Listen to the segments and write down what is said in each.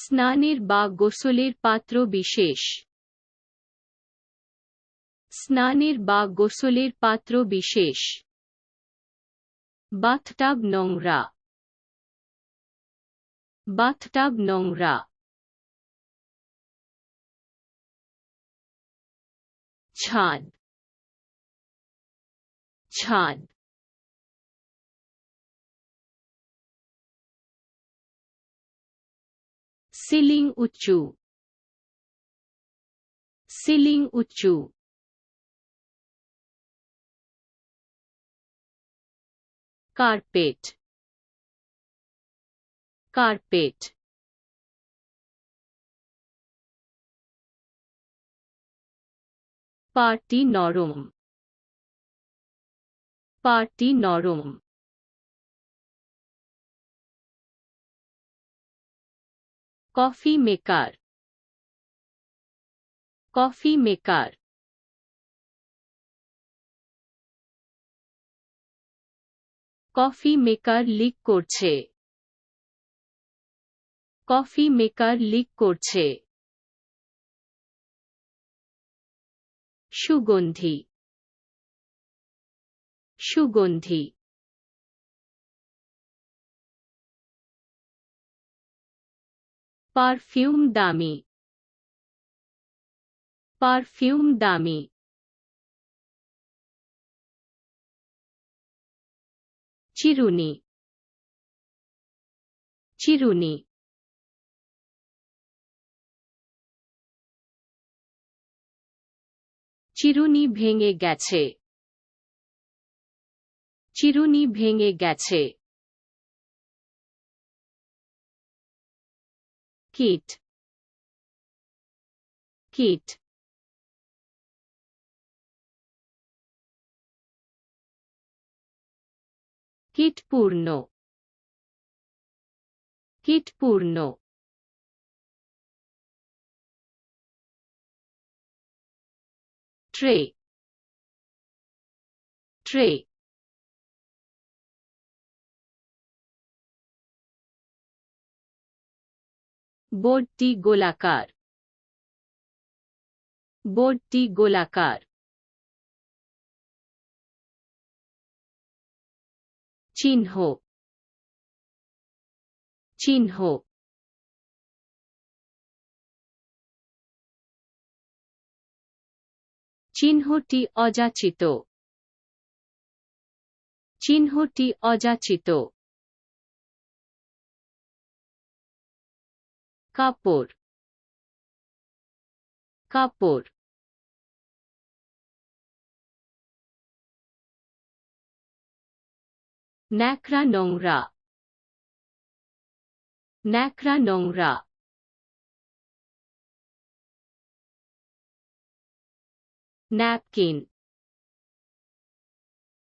স্নানের বা গোসলের পাত্র বিশেষ। স্নানের বা গোসলের পাত্র বিশেষ। বাথটাব নোংরা। বাথটাব নোংরা। ছাদ। ছাদ। সিলিং উঁচু। সিলিং উঁচু। কার্পেট। কার্পেট। পাটি নরম। পাটি নরম। Coffee maker. Coffee maker. Coffee maker leak করছে। কফি মেকার লিক করছে। সুগন্ধি। সুগন্ধি। পারফিউম দামি। পারফিউম দামি। চিরুনি। চিরুনি। চিরুনি ভেঙে গেছে। চিরুনি ভেঙে গেছে। কিট। কিট। কিটপূর্ণ। কিটপূর্ণ। ট্রে। ট্রে। বোর্ডটি গোলাকার। বোর্ডটি গোলাকার। চিহ্ন। চিহ্ন। চিহ্নটি অযাচিত। চিহ্নটি অযাচিত। কাপড়। কাপড়। ন্যাকড়া নোংরা। ন্যাকড়া নোংরা। ন্যাপকিন।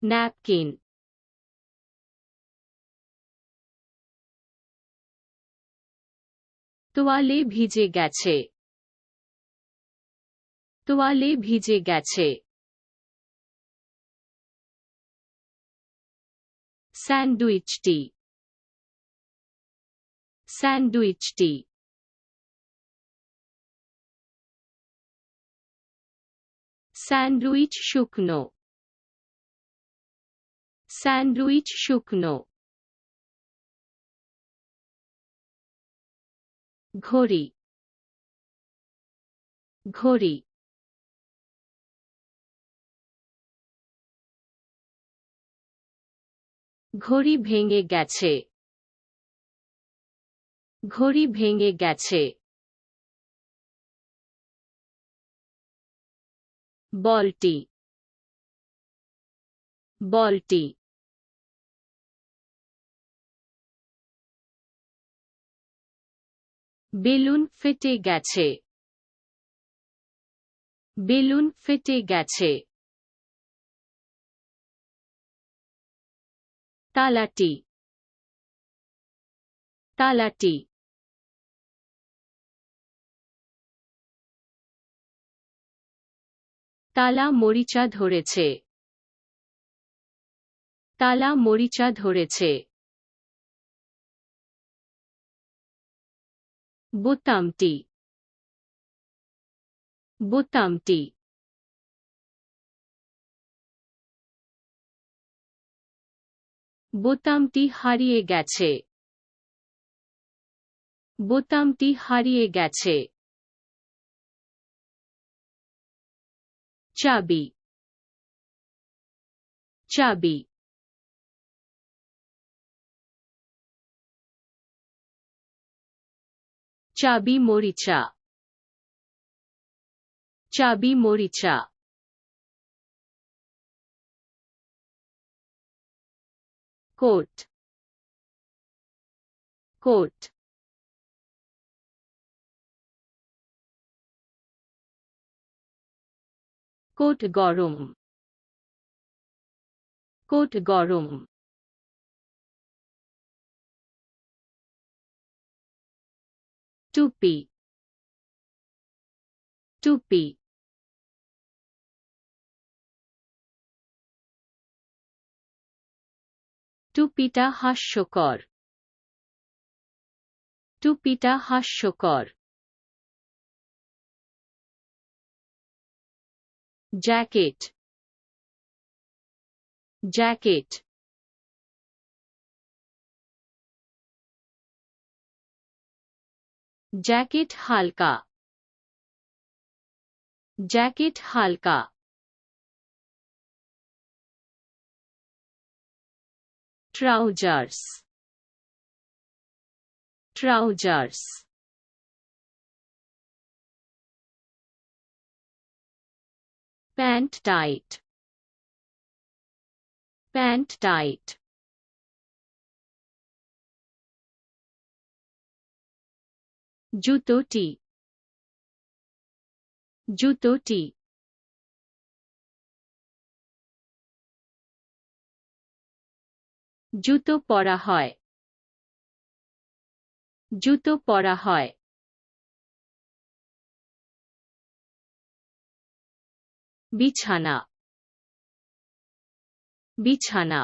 ন্যাপকিন। তোয়ালে ভিজে গেছে। তোয়ালে ভিজে গেছে। স্যান্ডউইচটি। স্যান্ডউইচটি। স্যান্ডউইচ শুকনো। স্যান্ডউইচ শুকনো। ঘড়ি। ঘড়ি। ঘড়ি ভেঙে গেছে। ঘড়ি ভেঙে গেছে। বলটি। বলটি। বেলুন ফেটে গেছে। বেলুন ফেটে গেছে। তালাটি। তালাটি। তালা মরিচা ধরেছে। তালা মরিচা ধরেছে। বোতামটি বোতামটি বোতামটি হারিয়ে গেছে বোতামটি হারিয়ে গেছে চাবি চাবি চাবি মরিচা চাবি মরিচা কোট কোট কোট গরম কোট গরম টুপি টুপি টুপিটা হাস্যকর টুপিটা হাস্যকর জ্যাকেট জ্যাকেট জ্যাকেট হালকা জ্যাকেট হালকা trousers trousers pant tight pant tight জুতোটি জুতোটি জুতো পরা হয় জুতো পরা হয় বিছানা বিছানা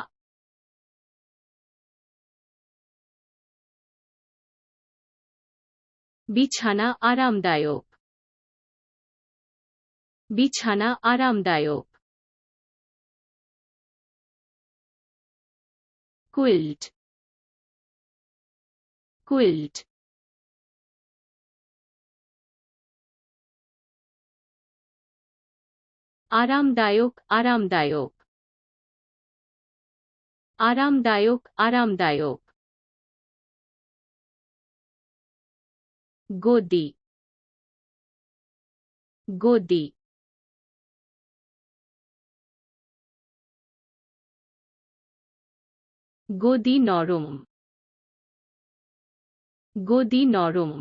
বিছানা আরামদায়ক বিছানা আরামদায়ক কুইল্ট কুইল্ট আরামদায়ক আরামদায়ক আরামদায়ক আরামদায়ক গদি গদি গদি নরম গদি নরম